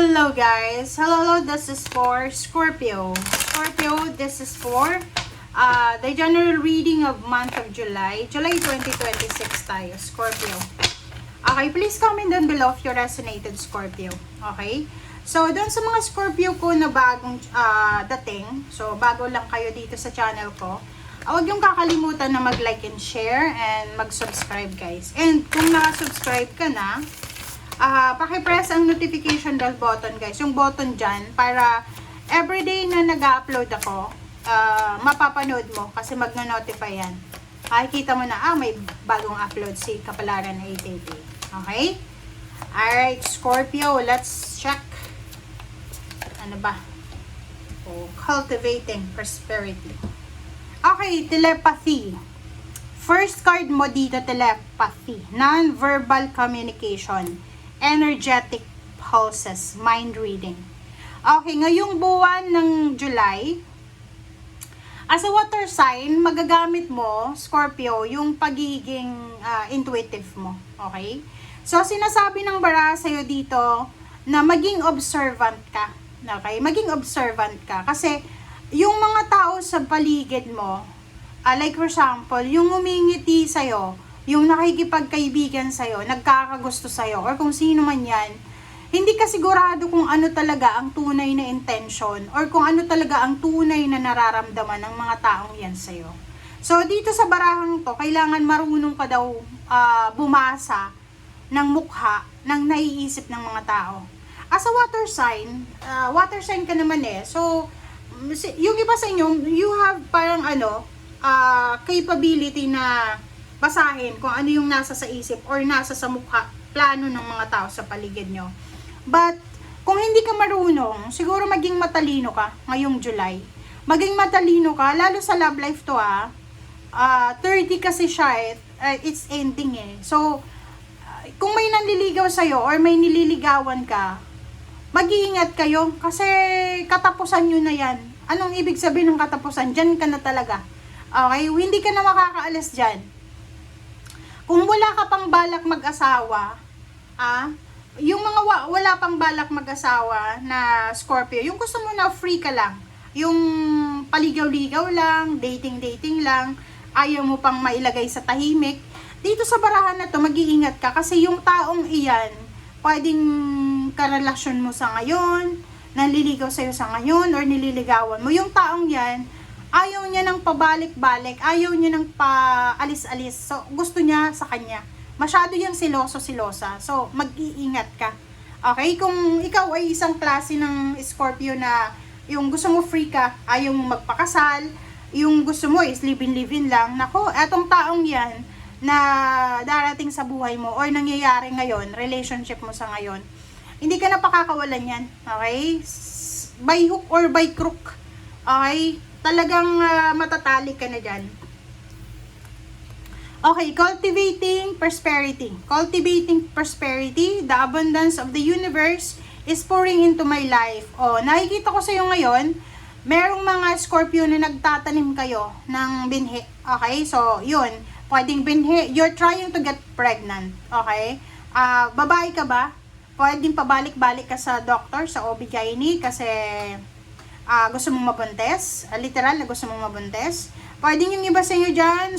Hello guys. Hello, this is for Scorpio. Scorpio, this is for the general reading of month of July. July 2026 tayo, Scorpio. Okay, please comment down below if you resonated, Scorpio. Okay? So, doon sa mga Scorpio ko na bagong dating, so bago lang kayo dito sa channel ko, huwag yung kakalimutan na mag-like and share and mag-subscribe guys. And kung naka-subscribe ka na, paki-press ang notification bell button guys, yung button dyan, para everyday na nag-upload ako, mapapanood mo kasi magno-notify yan. Makikita mo na, may bagong upload si Kapalaran 888. Okay? Alright, Scorpio, let's check. Ano ba? Cultivating prosperity. Okay, telepathy. First card mo dito, telepathy. Non-verbal communication. Energetic pulses, mind reading. Okay, ngayong buwan ng July, as a water sign, magagamit mo, Scorpio, yung pagiging intuitive mo. Okay? So, sinasabi ng bara sa'yo dito na maging observant ka. Okay? Maging observant ka. Kasi, yung mga tao sa paligid mo, like for example, yung umingiti sa'yo, yung nakikipagkaibigan sa'yo, nagkakagusto sa'yo, or kung sino man yan, hindi ka sigurado kung ano talaga ang tunay na intention, or kung ano talaga ang tunay na nararamdaman ng mga taong yan sa'yo. So, dito sa barahang to, kailangan marunong ka daw bumasa ng mukha ng naiisip ng mga tao. As a water sign ka naman eh. So, yung iba sa inyo, you have parang capability na basahin kung ano yung nasa sa isip or nasa sa mukha, plano ng mga tao sa paligid nyo. But, kung hindi ka marunong, siguro maging matalino ka ngayong July. Maging matalino ka, lalo sa love life to 30 kasi siya it's ending eh. So, kung may nanliligaw sa'yo or may nililigawan ka, mag-iingat kayo kasi katapusan nyo na yan. Anong ibig sabihin ng katapusan? Diyan ka na talaga. Okay? Hindi ka na makakaalis dyan. Kung wala ka pang balak mag-asawa, yung mga wala pang balak mag-asawa na Scorpio, yung gusto mo na free ka lang, yung paligaw-ligaw lang, dating-dating lang, ayaw mo pang mailagay sa tahimik, dito sa barahan na to, mag-iingat ka kasi yung taong iyan, pwedeng karelasyon mo sa ngayon, naliligaw sa'yo sa ngayon, or nililigawan mo, yung taong yan, ayaw niya ng pabalik-balik, ayaw niya ng paalis-alis. So, gusto niya sa kanya. Masyado yung siloso-silosa. So, mag-iingat ka. Okay? Kung ikaw ay isang klase ng Scorpio na yung gusto mo free ka, ayaw mo magpakasal, yung gusto mo is live-in lang, nako, etong taong yan na darating sa buhay mo or nangyayari ngayon, relationship mo sa ngayon, hindi ka na pakakawalan yan. Okay? By hook or by crook. Okay? Talagang matatali ka na dyan. Okay, cultivating prosperity. Cultivating prosperity, the abundance of the universe is pouring into my life. Nakikita ko sa iyo ngayon, merong mga Scorpio na nagtatanim kayo ng binhi. Okay, so yun, pwedeng binhi, you're trying to get pregnant. Okay, babae ka ba? Pwedeng pabalik-balik ka sa doctor, sa OB-GYN kasi gusto mong mabuntis, literal na gusto mong mabuntis. Pwedeng yung iba sa inyo dyan,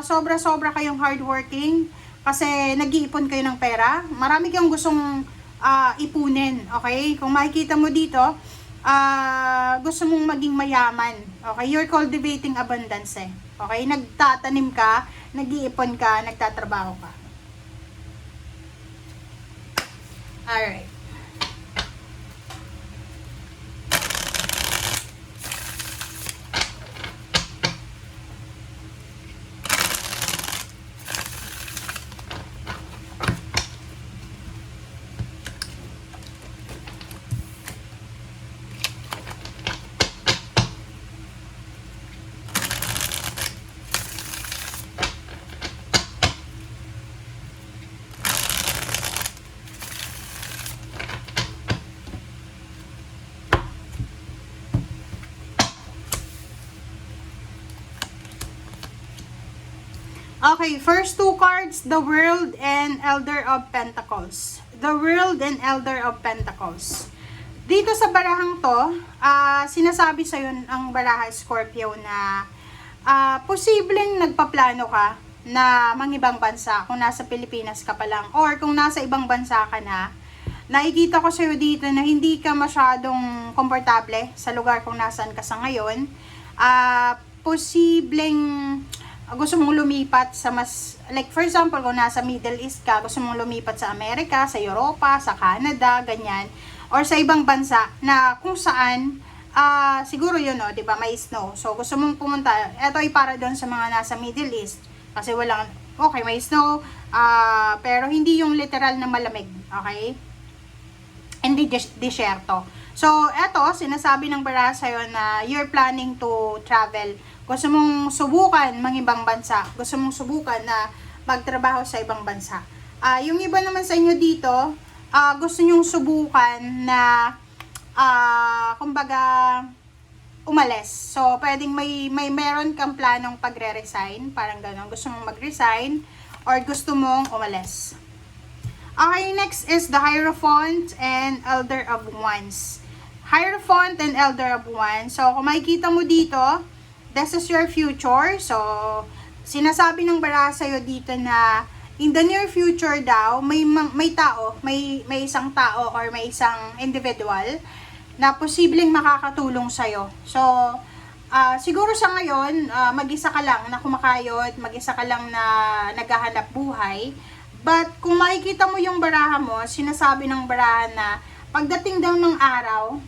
sobra-sobra kayong hardworking kasi nag-iipon kayo ng pera. Marami kayong gustong ipunin, okay? Kung makikita mo dito, gusto mong maging mayaman, okay? You're cultivating abundance eh, okay? Nagtatanim ka, nag-iipon ka, nagtatrabaho ka. Alright. Okay, first two cards, the World and Elder of Pentacles. The World and Elder of Pentacles. Dito sa barahang to, sinasabi sa'yo ang baraha Scorpio na posibleng nagpaplano ka na mangibang bansa kung nasa Pilipinas ka pa lang or kung nasa ibang bansa ka na. Nakikita ko sa'yo dito na hindi ka masyadong komportable sa lugar kung nasaan ka sa ngayon. Posibleng gusto mong lumipat sa mas, like for example, kung nasa Middle East ka, gusto mong lumipat sa Amerika, sa Europa, sa Canada, ganyan, or sa ibang bansa na kung saan, siguro yun, di ba, may snow. So, gusto mong pumunta, eto ay para doon sa mga nasa Middle East, kasi walang, okay, may snow, pero hindi yung literal na malamig, okay? Hindi disyerto. So, eto, sinasabi ng baraha sa'yo na you're planning to travel. Gusto mong subukan mangibang bansa. Gusto mong subukan na magtrabaho sa ibang bansa. Yung iba naman sa inyo dito, gusto nyong subukan na, kumbaga, umalis. So, pwedeng meron kang planong pagre-resign. Parang gano'n. Gusto mong mag-resign or gusto mong umalis. Okay, next is the Hierophant and Elder of Wands. Hierophant and Elder of Wands. So, kung makikita mo dito, this is your future. So, sinasabi ng baraha sa'yo dito na in the near future daw, may isang tao or may isang individual na posibleng makakatulong sa'yo. So, siguro sa ngayon, mag-isa ka lang na kumakayod, mag-isa ka lang na naghahanap buhay. But, kung makikita mo yung baraha mo, sinasabi ng baraha na pagdating daw ng araw,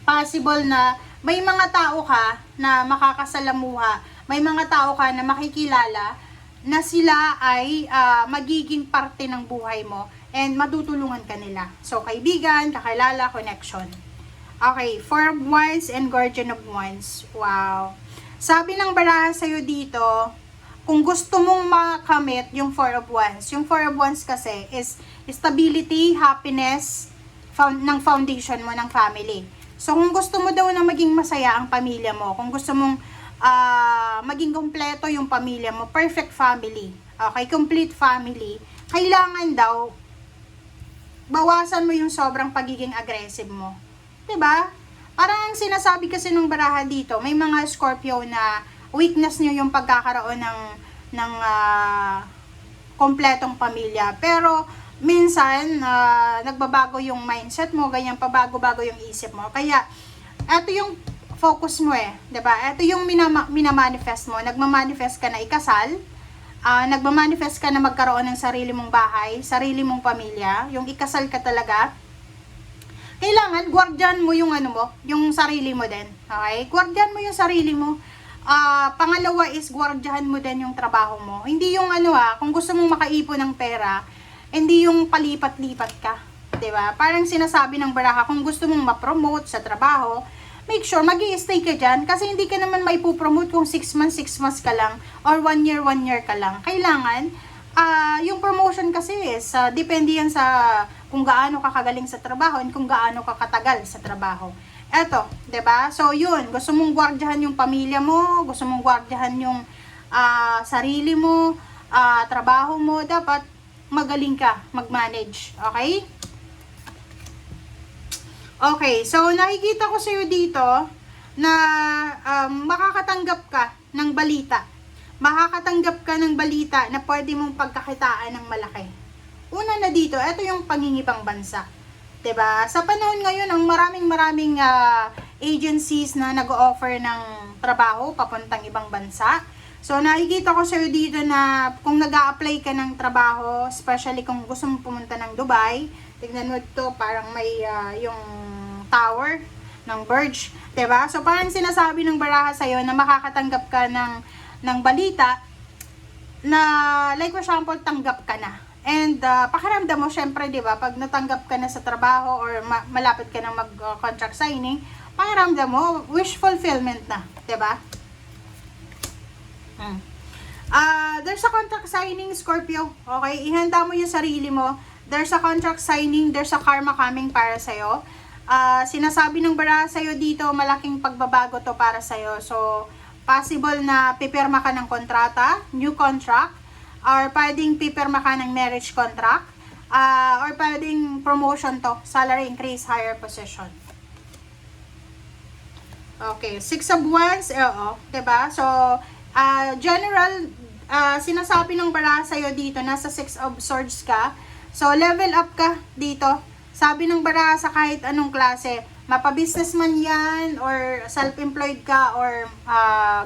possible na may mga tao ka na makakasalamuha, may mga tao ka na makikilala na sila ay magiging parte ng buhay mo and matutulungan ka nila. So, kaibigan, kakilala, connection. Okay, Four of Wands and Guardian of Wands. Wow. Sabi ng baraha sa'yo dito, kung gusto mong makamit yung Four of Wands, yung Four of Wands kasi is stability, happiness, ng foundation mo ng family. So, kung gusto mo daw na maging masaya ang pamilya mo, kung gusto mong maging kompleto yung pamilya mo, perfect family, okay, complete family, kailangan daw, bawasan mo yung sobrang pagiging aggressive mo. 'Di ba? Parang ang sinasabi kasi ng baraha dito, may mga Scorpio na weakness nyo yung pagkakaroon ng kompletong pamilya. Pero, minsan, nagbabago yung mindset mo, ganyan, pabago-bago yung isip mo. Kaya, eto yung focus mo diba? Eto yung minamanifest mo. Nagmamanifest ka na ikasal, nagmamanifest ka na magkaroon ng sarili mong bahay, sarili mong pamilya, yung ikasal ka talaga. Kailangan, guardian mo yung yung sarili mo din. Okay? Guardian mo yung sarili mo. Pangalawa is guardian mo din yung trabaho mo. Hindi yung kung gusto mong makaipon ng pera, hindi yung palipat-lipat ka. 'Di ba? Parang sinasabi ng baraha, kung gusto mong ma-promote sa trabaho, make sure mag-i-stay ka dyan kasi hindi ka naman maipopromote kung 6 months ka lang or 1 year ka lang. Kailangan, yung promotion kasi is, depende yan sa kung gaano ka kagaling sa trabaho and kung gaano ka katagal sa trabaho. Eto, 'di ba? So, yun, gusto mong guardihan yung pamilya mo, gusto mong guardihan yung sarili mo, trabaho mo, dapat magaling ka mag-manage, okay? Okay, so nakikita ko sa'yo dito na makakatanggap ka ng balita. Makakatanggap ka ng balita na pwede mong pagkakitaan ng malaki. Una na dito, ito yung pangingibang bansa. 'Di ba? Sa panahon ngayon, ang maraming agencies na nag-o-offer ng trabaho papuntang ibang bansa. So, nakikita ko sa'yo dito na kung nag-a-apply ka ng trabaho, especially kung gusto mong pumunta ng Dubai, tignan mo ito, parang may yung tower ng Burj, 'di ba? So, parang sinasabi ng baraha sa'yo na makakatanggap ka ng balita na, like for example, tanggap ka na. And pakiramdam mo, syempre, 'di ba, pag natanggap ka na sa trabaho or malapit ka na mag-contract signing, pakiramdam mo, wish fulfillment na, 'di ba? There's a contract signing, Scorpio. Okay, ihanda mo yung sarili mo. There's a contract signing, there's a karma coming para sa'yo. Sinasabi ng baraha sa'yo dito, malaking pagbabago to para sa'yo. So, possible na pipirma ka ng kontrata, new contract, or pwedeng pipirma ka ng marriage contract, Or pwedeng promotion to, salary increase, higher position. Okay, Six of Wands, oo, diba? So, general, sinasabi ng baraha sa'yo dito, nasa Six of Swords ka. So, level up ka dito. Sabi ng baraha sa kahit anong klase, mapa-businessman yan, or self-employed ka, or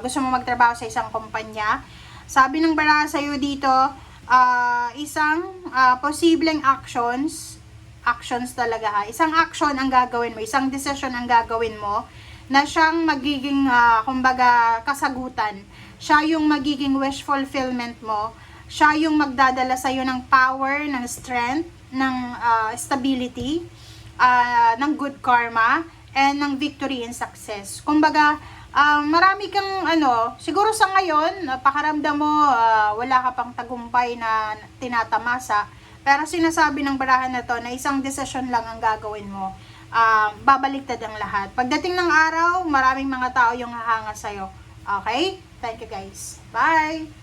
gusto mo magtrabaho sa isang kumpanya. Sabi ng baraha sa'yo dito, isang posibleng actions talaga ha. Isang action ang gagawin mo, isang decision ang gagawin mo, na siyang magiging, kumbaga, kasagutan. Siya yung magiging wish fulfillment mo. Siya yung magdadala sa'yo ng power, ng strength, ng stability, ng good karma, and ng victory and success. Kumbaga, marami kang, siguro sa ngayon, pakaramdam mo, wala ka pang tagumpay na tinatamasa. Pero sinasabi ng barahan na to na isang decision lang ang gagawin mo. Babaliktad ang lahat. Pagdating ng araw, maraming mga tao yung hahanga sa'yo. Okay? Thank you guys. Bye!